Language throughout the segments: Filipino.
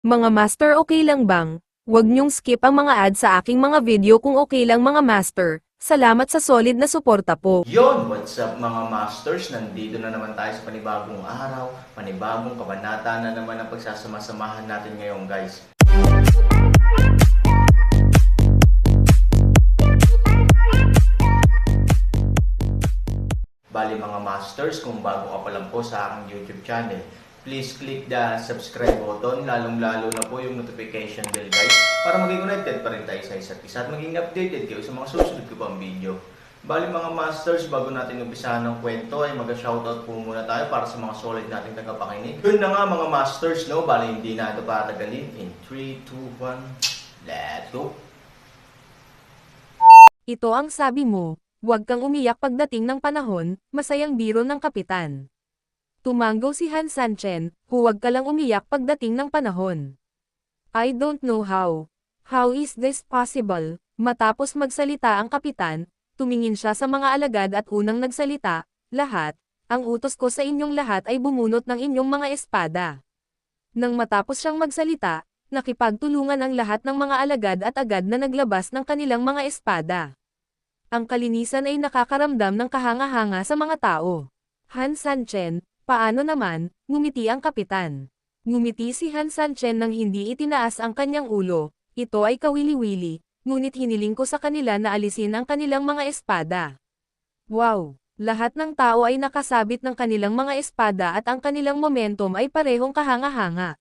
Mga master, okay lang bang? Huwag niyong skip ang mga ads sa aking mga video kung okay lang mga master. Salamat sa solid na suporta po. Yon, what's up mga masters? Nandito na naman tayo sa panibagong araw, panibagong kabanata na naman ang pagsasama-samahan natin ngayon guys. Bali mga masters, kung bago ka pa lang po sa aking YouTube channel, please click the subscribe button, lalong-lalo na po yung notification bell guys, para maging connected pa rin tayo sa isa't isa at maging updated kayo sa mga susunod ko pang video. Bali mga masters, bago natin umpisahan ng kwento ay mag-shoutout po muna tayo para sa mga solid nating tagapakinig. Yun na nga mga masters, no? Bali hindi na ito patagalin. In 3, 2, 1, let's go! Ito ang sabi mo, huwag kang umiyak pagdating ng panahon, masayang biro ng kapitan. Tumango si Han Sanchen, huwag ka lang umiyak pagdating ng panahon. I don't know how. How is this possible? Matapos magsalita ang kapitan, tumingin siya sa mga alagad at unang nagsalita, lahat, ang utos ko sa inyong lahat ay bumunot ng inyong mga espada. Nang matapos siyang magsalita, nakipagtulungan ang lahat ng mga alagad at agad na naglabas ng kanilang mga espada. Ang kalinisan ay nakakaramdam ng kahanga-hanga sa mga tao. Han Sanchen, paano naman? Ngumiti ang kapitan. Ngumiti si Han Sanchen nang hindi itinaas ang kanyang ulo, ito ay kawili-wili, ngunit hiniling ko sa kanila na alisin ang kanilang mga espada. Wow! Lahat ng tao ay nakasabit ng kanilang mga espada at ang kanilang momentum ay parehong kahanga-hanga.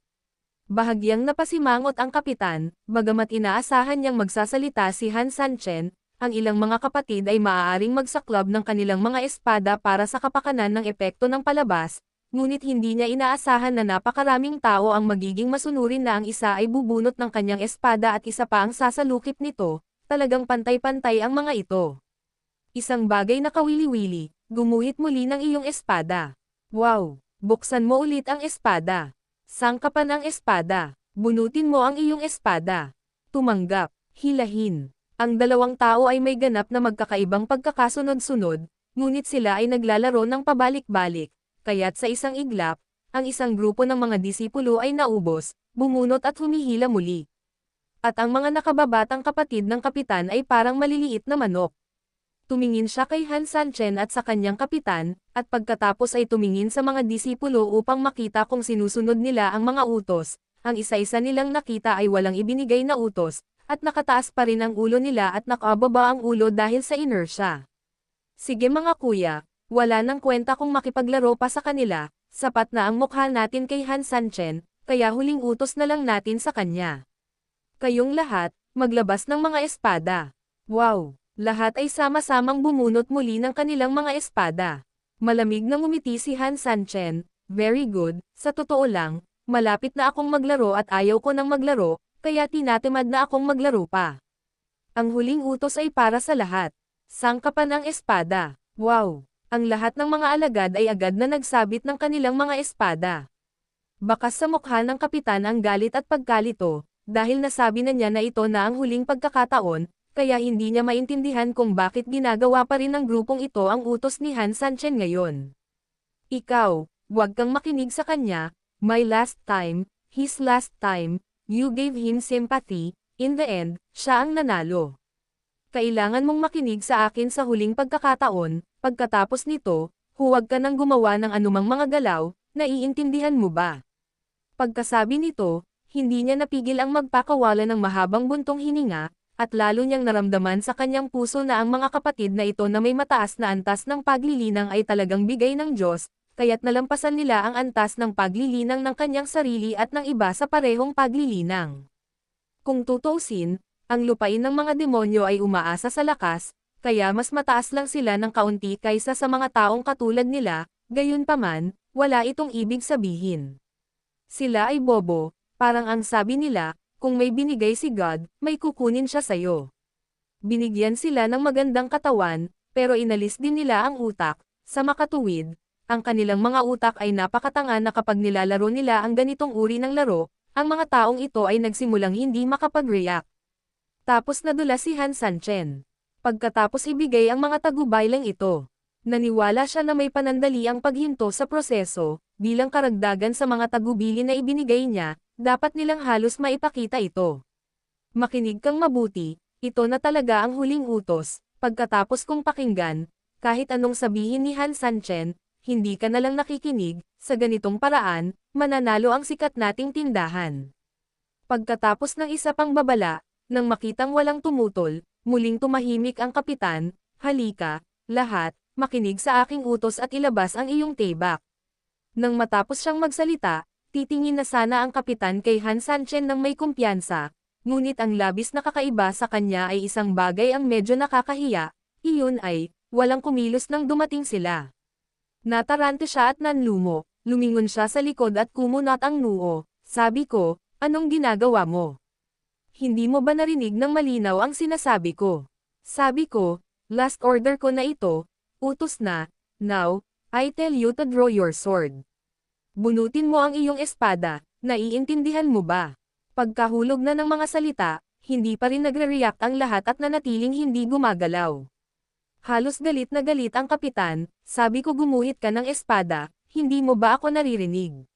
Bahagyang napasimangot ang kapitan, bagamat inaasahan niyang magsasalita si Han Sanchen, ang ilang mga kapatid ay maaaring magsaklab ng kanilang mga espada para sa kapakanan ng epekto ng palabas, ngunit hindi niya inaasahan na napakaraming tao ang magiging masunurin na ang isa ay bubunot ng kanyang espada at isa pa ang sasalukip nito, talagang pantay-pantay ang mga ito. Isang bagay na kawili-wili, gumuhit muli ng iyong espada. Wow! Buksan mo ulit ang espada. Sangkapan ang espada. Bunutin mo ang iyong espada. Tumanggap. Hilahin. Ang dalawang tao ay may ganap na magkakaibang pagkakasunod-sunod, ngunit sila ay naglalaro ng pabalik-balik, kaya't sa isang iglap, ang isang grupo ng mga disipulo ay naubos, bumunot at humihila muli. At ang mga nakababatang kapatid ng kapitan ay parang maliliit na manok. Tumingin siya kay Han Sanchen at sa kanyang kapitan, at pagkatapos ay tumingin sa mga disipulo upang makita kung sinusunod nila ang mga utos. Ang isa-isa nilang nakita ay walang ibinigay na utos, at nakataas pa rin ang ulo nila at nakababa ang ulo dahil sa inertia. Sige mga kuya, wala nang kwenta kung makipaglaro pa sa kanila, sapat na ang mukha natin kay Han Sanchen, kaya huling utos na lang natin sa kanya. Kayong lahat, maglabas ng mga espada. Wow! Lahat ay sama-samang bumunot muli ng kanilang mga espada. Malamig na ngumiti si Han Sanchen, very good, sa totoo lang, malapit na akong maglaro at ayaw ko nang maglaro, kaya tinatamad na akong maglaro pa. Ang huling utos ay para sa lahat. Sangkapan ang espada. Wow! Ang lahat ng mga alagad ay agad na nagsabit ng kanilang mga espada. Bakas sa mukha ng kapitan ang galit at pagkalito, dahil nasabi na niya na ito na ang huling pagkakataon, kaya hindi niya maintindihan kung bakit ginagawa pa rin ng grupong ito ang utos ni Han Sanchen ngayon. Ikaw, huwag kang makinig sa kanya, my last time, his last time, you gave him sympathy, in the end, siya ang nanalo. Kailangan mong makinig sa akin sa huling pagkakataon, pagkatapos nito, huwag ka nang gumawa ng anumang mga galaw, naiintindihan mo ba? Pagkasabi nito, hindi niya napigil ang magpakawala ng mahabang buntong hininga, at lalo niyang naramdaman sa kanyang puso na ang mga kapatid na ito na may mataas na antas ng paglilinang ay talagang bigay ng Diyos, kaya't nalampasan nila ang antas ng paglilinang ng kanyang sarili at ng iba sa parehong paglilinang. Kung tutuusin, ang lupain ng mga demonyo ay umaasa sa lakas, kaya mas mataas lang sila ng kaunti kaysa sa mga taong katulad nila, gayunpaman, wala itong ibig sabihin. Sila ay bobo, parang ang sabi nila, kung may binigay si God, may kukunin siya sayo. Binigyan sila ng magandang katawan, pero inalis din nila ang utak. Sa makatuwid, ang kanilang mga utak ay napakatanga na kapag nilalaro nila ang ganitong uri ng laro, ang mga taong ito ay nagsimulang hindi makapag-react. Tapos nadula si Han Sanchen. Pagkatapos ibigay ang mga tagubaylang ito. Naniwala siya na may panandaliang paghinto sa proseso, bilang karagdagan sa mga tagubilin na ibinigay niya, dapat nilang halos maipakita ito. Makinig kang mabuti, ito na talaga ang huling utos, pagkatapos kong pakinggan, kahit anong sabihin ni Han Sanchen, hindi ka na lang nakikinig, sa ganitong paraan, mananalo ang sikat nating tindahan. Pagkatapos ng isa pang babala, nang makitang walang tumutol, muling tumahimik ang kapitan, halika, lahat, makinig sa aking utos at ilabas ang iyong tebak. Nang matapos siyang magsalita, titingin na sana ang kapitan kay Han Sanchen ng may kumpiyansa, ngunit ang labis na kakaiba sa kanya ay isang bagay ang medyo nakakahiya, iyon ay, walang kumilos nang dumating sila. Natarante siya at nanlumo, lumingon siya sa likod at kumunat ang noo, sabi ko, anong ginagawa mo? Hindi mo ba narinig ng malinaw ang sinasabi ko? Sabi ko, last order ko na ito, utos na, now, I tell you to draw your sword. Bunutin mo ang iyong espada, naiintindihan mo ba? Pagkahulog na ng mga salita, hindi pa rin nagre-react ang lahat at nanatiling hindi gumagalaw. Halos galit na galit ang kapitan, sabi ko gumuhit ka ng espada, hindi mo ba ako naririnig?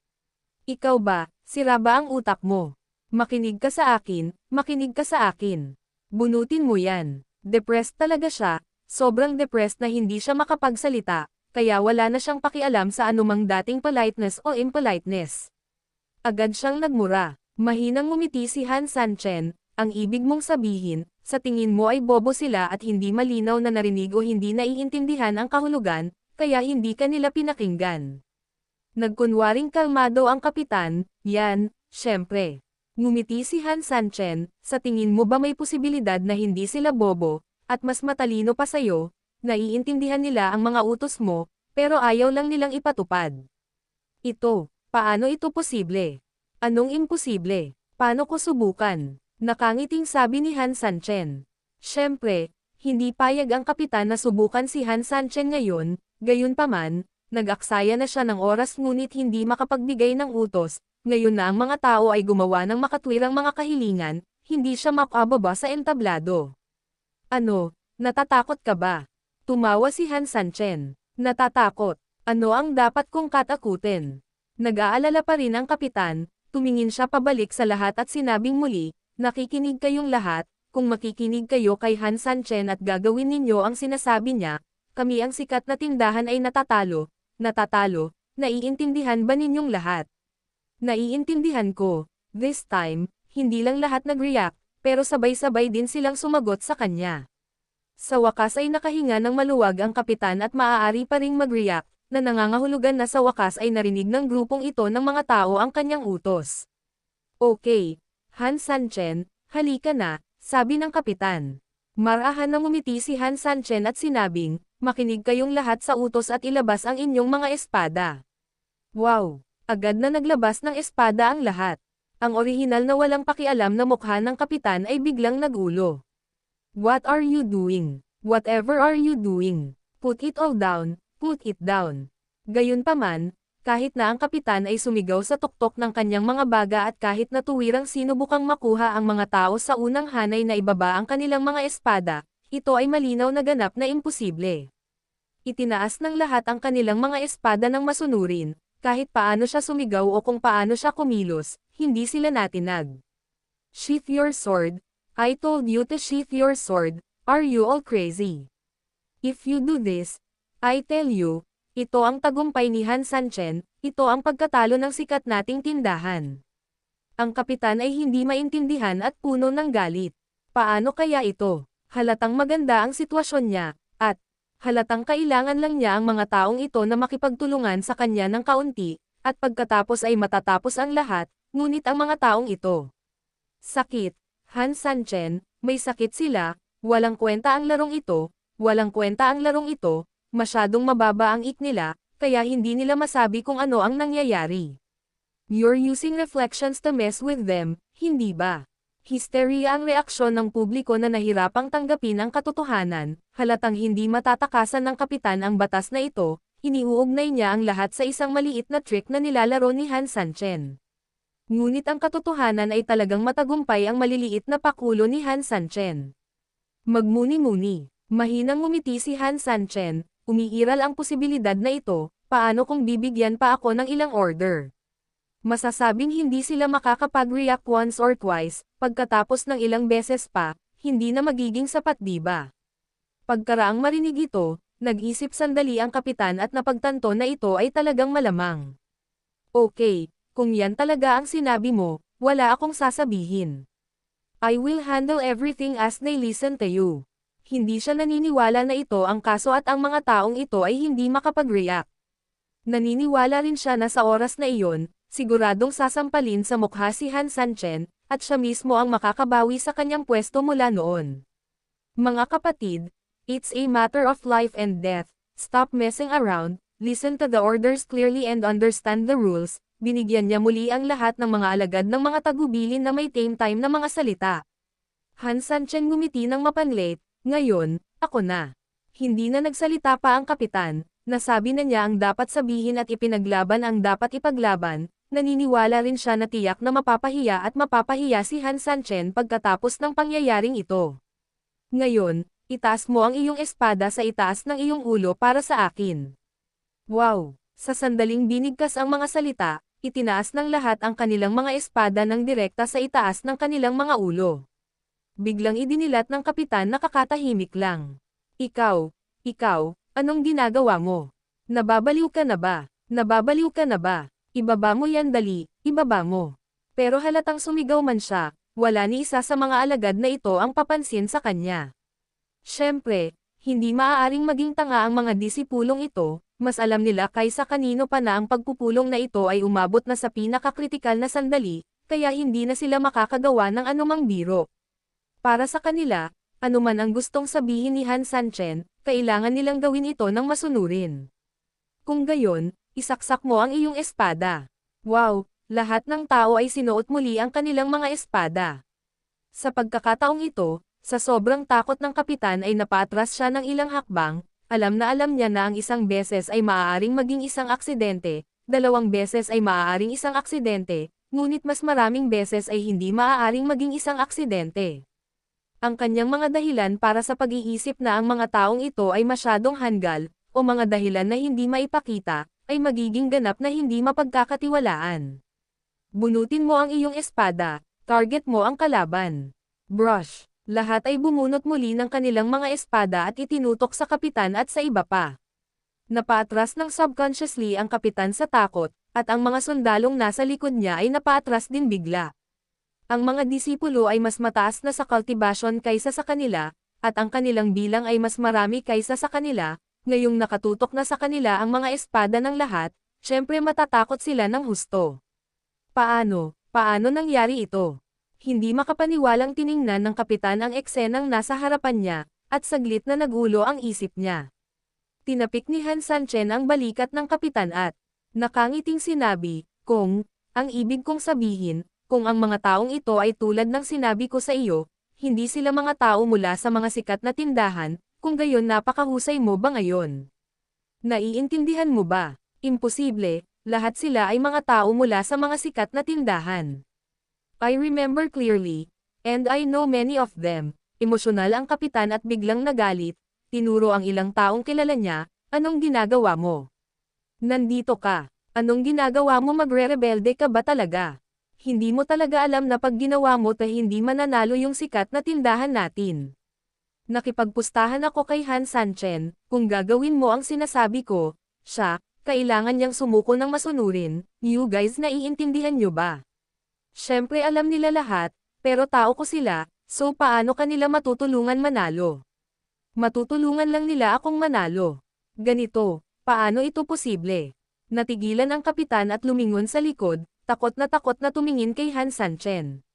Ikaw ba, sira ba ang utak mo? Makinig ka sa akin, makinig ka sa akin. Bunutin mo yan. Depressed talaga siya, sobrang depressed na hindi siya makapagsalita, kaya wala na siyang pakialam sa anumang dating politeness o impoliteness. Agad siyang nagmura. Mahinang ngumiti si Han Sanchen, ang ibig mong sabihin, sa tingin mo ay bobo sila at hindi malinaw na narinig o hindi naiintindihan ang kahulugan, kaya hindi ka nila pinakinggan. Nagkunwaring kalmado ang kapitan, yan, syempre. Ngumiti si Han Sanchen, sa tingin mo ba may posibilidad na hindi sila bobo, at mas matalino pa sayo, naiintindihan nila ang mga utos mo, pero ayaw lang nilang ipatupad. Ito, paano ito posible? Anong imposible? Paano ko subukan? Nakangiting sabi ni Han Sanchen. Syempre, hindi payag ang kapitan na subukan si Han Sanchen ngayon, gayunpaman, nag-aksaya na siya ng oras ngunit hindi makapagbigay ng utos, ngayon na ang mga tao ay gumawa ng makatwirang mga kahilingan, hindi siya makababa sa entablado. Ano, natatakot ka ba? Tumawa si Han Sanchen. Natatakot. Ano ang dapat kong katakutin? Nag-aalala pa rin ang kapitan, tumingin siya pabalik sa lahat at sinabing muli, nakikinig kayong lahat, kung makikinig kayo kay Han Sanchen at gagawin ninyo ang sinasabi niya, kami ang sikat na tindahan ay natatalo, naiintindihan ba ninyong lahat? Naiintindihan ko. This time, hindi lang lahat nag-react, pero sabay-sabay din silang sumagot sa kanya. Sa wakas ay nakahinga ng maluwag ang kapitan at maaari pa ring mag-react, na nangangahulugan na sa wakas ay narinig ng grupong ito ng mga tao ang kanyang utos. Okay, Han Sanchen, halika na, sabi ng kapitan. Marahan na ngumiti si Han Sanchen at sinabing, makinig kayong lahat sa utos at ilabas ang inyong mga espada. Wow! Agad na naglabas ng espada ang lahat. Ang orihinal na walang pakialam na mukha ng kapitan ay biglang nagulo. What are you doing? Whatever are you doing? Put it all down, put it down. Gayunpaman, kahit na ang kapitan ay sumigaw sa tuktok ng kanyang mga baga at kahit na tuwirang sinubukang makuha ang mga tao sa unang hanay na ibaba ang kanilang mga espada, ito ay malinaw na ganap na imposible. Itinaas ng lahat ang kanilang mga espada ng masunurin. Kahit paano siya sumigaw o kung paano siya kumilos, hindi sila natinag. Sheath your sword. I told you to sheath your sword. Are you all crazy? If you do this, I tell you, ito ang tagumpay ni Han Sanchen, ito ang pagkatalo ng sikat nating tindahan. Ang kapitan ay hindi maintindihan at puno ng galit. Paano kaya ito? Halatang maganda ang sitwasyon niya, at halatang kailangan lang niya ang mga taong ito na makipagtulungan sa kanya ng kaunti, at pagkatapos ay matatapos ang lahat, ngunit ang mga taong ito. Sakit, Han Sanchen, may sakit sila, walang kwenta ang larong ito, masyadong mababa ang ik nila, kaya hindi nila masabi kung ano ang nangyayari. You're using reflections to mess with them, hindi ba? Histeria ang reaksyon ng publiko na nahirapang tanggapin ang katotohanan, halatang hindi matatakasan ng kapitan ang batas na ito, iniuugnay niya ang lahat sa isang maliit na trick na nilalaro ni Han Sanchen. Ngunit ang katotohanan ay talagang matagumpay ang maliliit na pakulo ni Han Sanchen. Magmuni-muni, mahinang ngumiti si Han Sanchen, umiiral ang posibilidad na ito, paano kung bibigyan pa ako ng ilang order? Masasabing hindi sila makakapag-react once or twice, pagkatapos ng ilang beses pa, hindi na magiging sapat diba? Pagkaraang marinig ito, nag-isip sandali ang kapitan at napagtanto na ito ay talagang malamang. Okay, kung yan talaga ang sinabi mo, wala akong sasabihin. I will handle everything as they listen to you. Hindi siya naniniwala na ito ang kaso at ang mga taong ito ay hindi makapag-react. Naniniwala rin siya na sa oras na iyon, siguradong sasampalin sa mukha si Han Sanchen, at siya mismo ang makakabawi sa kanyang pwesto mula noon. Mga kapatid, it's a matter of life and death. Stop messing around, listen to the orders clearly and understand the rules. Binigyan niya muli ang lahat ng mga alagad ng mga tagubilin na may tame time na mga salita. Han Sanchen ngumiti ng mapanlit, ngayon, ako na. Hindi na nagsalita pa ang kapitan, nasabi na niya ang dapat sabihin at ipinaglaban ang dapat ipaglaban, naniniwala rin siya na tiyak na mapapahiya si Han Sanchen pagkatapos ng pangyayaring ito. Ngayon, itaas mo ang iyong espada sa itaas ng iyong ulo para sa akin. Wow! Sa sandaling binigkas ang mga salita, itinaas ng lahat ang kanilang mga espada ng direkta sa itaas ng kanilang mga ulo. Biglang idinilat ng kapitan na kakatahimik lang. Ikaw, anong ginagawa mo? Nababaliw ka na ba? Nababaliw ka na ba? Ibaba mo yan dali, ibaba mo. Pero halatang sumigaw man siya, wala ni isa sa mga alagad na ito ang papansin sa kanya. Siyempre, hindi maaaring maging tanga ang mga disipulong ito, mas alam nila kaysa kanino pa na ang pagpupulong na ito ay umabot na sa pinakakritikal na sandali, kaya hindi na sila makakagawa ng anumang biro. Para sa kanila, anuman ang gustong sabihin ni Han Sanchen, kailangan nilang gawin ito ng masunurin. Kung gayon, isaksak mo ang iyong espada. Wow, lahat ng tao ay sinuot muli ang kanilang mga espada. Sa pagkakataong ito, sa sobrang takot ng kapitan ay napaatras siya ng ilang hakbang. Alam niya na ang isang beses ay maaaring maging isang aksidente, 2 beses ay maaaring isang aksidente, ngunit mas maraming beses ay hindi maaaring maging isang aksidente. Ang kanyang mga dahilan para sa pag-iisip na ang mga taong ito ay masyadong hanggal, o mga dahilan na hindi maipakita, ay magiging ganap na hindi mapagkakatiwalaan. Bunutin mo ang iyong espada, target mo ang kalaban. Brush. Lahat ay bumunot muli ng kanilang mga espada at itinutok sa kapitan at sa iba pa. Napaatras ng subconsciously ang kapitan sa takot, at ang mga sundalong nasa likod niya ay napaatras din bigla. Ang mga disipulo ay mas mataas na sa cultivation kaysa sa kanila, at ang kanilang bilang ay mas marami kaysa sa kanila, ngayong nakatutok na sa kanila ang mga espada ng lahat, syempre matatakot sila ng husto. Paano nangyari ito? Hindi makapaniwalang tiningnan ng kapitan ang eksenang nasa harapan niya, at saglit na nagulo ang isip niya. Tinapik ni Han Sanchen ang balikat ng kapitan at nakangiting sinabi, ang ibig kong sabihin, kung ang mga taong ito ay tulad ng sinabi ko sa iyo, hindi sila mga tao mula sa mga sikat na tindahan, kung gayon napakahusay mo ba ngayon? Naiintindihan mo ba? Imposible, lahat sila ay mga tao mula sa mga sikat na tindahan. I remember clearly, and I know many of them. Emosyonal ang kapitan at biglang nagalit, tinuro ang ilang taong kilala niya, anong ginagawa mo? Nandito ka, anong ginagawa mo magre-rebelde ka ba talaga? Hindi mo talaga alam na pag ginawa mo hindi mananalo yung sikat na tindahan natin. Nakipagpustahan ako kay Han Sanchen, kung gagawin mo ang sinasabi ko, kailangan niyang sumuko ng masunurin, you guys naiintindihan niyo ba? Siyempre alam nila lahat, pero tao ko sila, so paano kanila matutulungan manalo? Matutulungan lang nila akong manalo. Ganito, paano ito posible? Natigilan ang kapitan at lumingon sa likod, takot na tumingin kay Han Sanchen.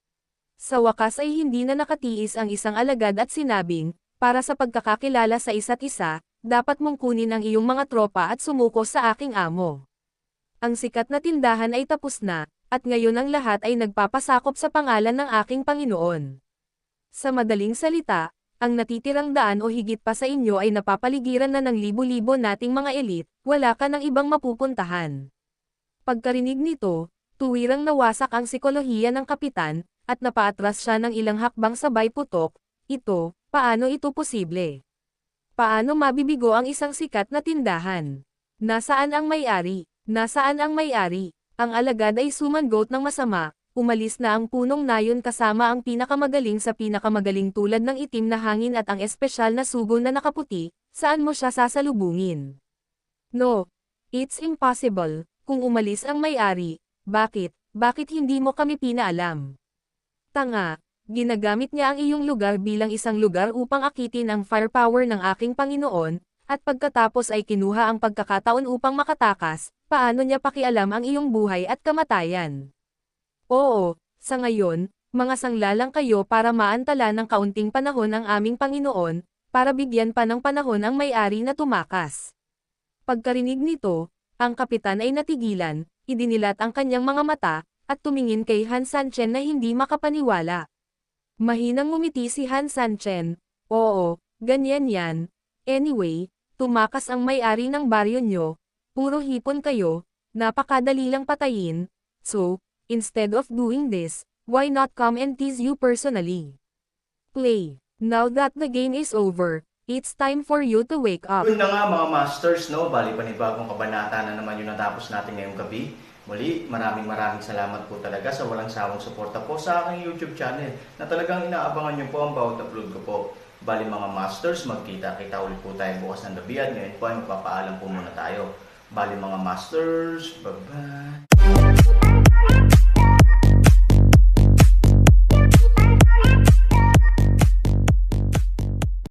Sa wakas ay hindi na nakatiis ang isang alagad at sinabing, para sa pagkakakilala sa isa't isa, dapat mong kunin ang iyong mga tropa at sumuko sa aking amo. Ang sikat na tindahan ay tapos na, at ngayon ang lahat ay nagpapasakop sa pangalan ng aking Panginoon. Sa madaling salita, ang natitirang daan o higit pa sa inyo ay napapaligiran na ng libo-libo nating mga elite, wala ka ng ibang mapupuntahan. Pagkarinig nito, tuwirang nawasak ang psikolohiya ng kapitan, at napaatras siya ng ilang hakbang sabay putok, paano ito posible? Paano mabibigo ang isang sikat na tindahan? Nasaan ang may-ari? Nasaan ang may-ari? Ang alagad ay sumangot ng masama, umalis na ang punong nayon kasama ang pinakamagaling sa pinakamagaling tulad ng itim na hangin at ang espesyal na sugo na nakaputi, saan mo siya sasalubungin? No, it's impossible. Kung umalis ang may-ari, bakit hindi mo kami pinaalam? Tanga, ginagamit niya ang iyong lugar bilang isang lugar upang akitin ang firepower ng aking Panginoon, at pagkatapos ay kinuha ang pagkakataon upang makatakas, paano niya pakialam ang iyong buhay at kamatayan? Oo, sa ngayon, mga sanglalang kayo para maantala ng kaunting panahon ang aming Panginoon, para bigyan pa ng panahon ang may-ari na tumakas. Pagkarinig nito, ang kapitan ay natigilan, idinilat ang kanyang mga mata, at tumingin kay Han Sanchen na hindi makapaniwala. Mahinang ngumiti si Han Sanchen, oo, ganyan yan. Anyway, tumakas ang may-ari ng baryo nyo, puro hipon kayo, napakadali lang patayin, so, instead of doing this, why not come and tease you personally? Play. Now that the game is over, it's time for you to wake up. Yun na nga mga masters, no? Bali panibagong kabanata na naman yung natapos natin ngayong gabi. Muli, maraming salamat po talaga sa walang sawang suporta po sa aking YouTube channel na talagang inaabangan nyo po ang bawat upload ko po. Bali mga masters, magkita-kita ulit po tayo bukas ng gabi at ngayon po ay magpapaalam po muna tayo. Bali mga masters, bye-bye!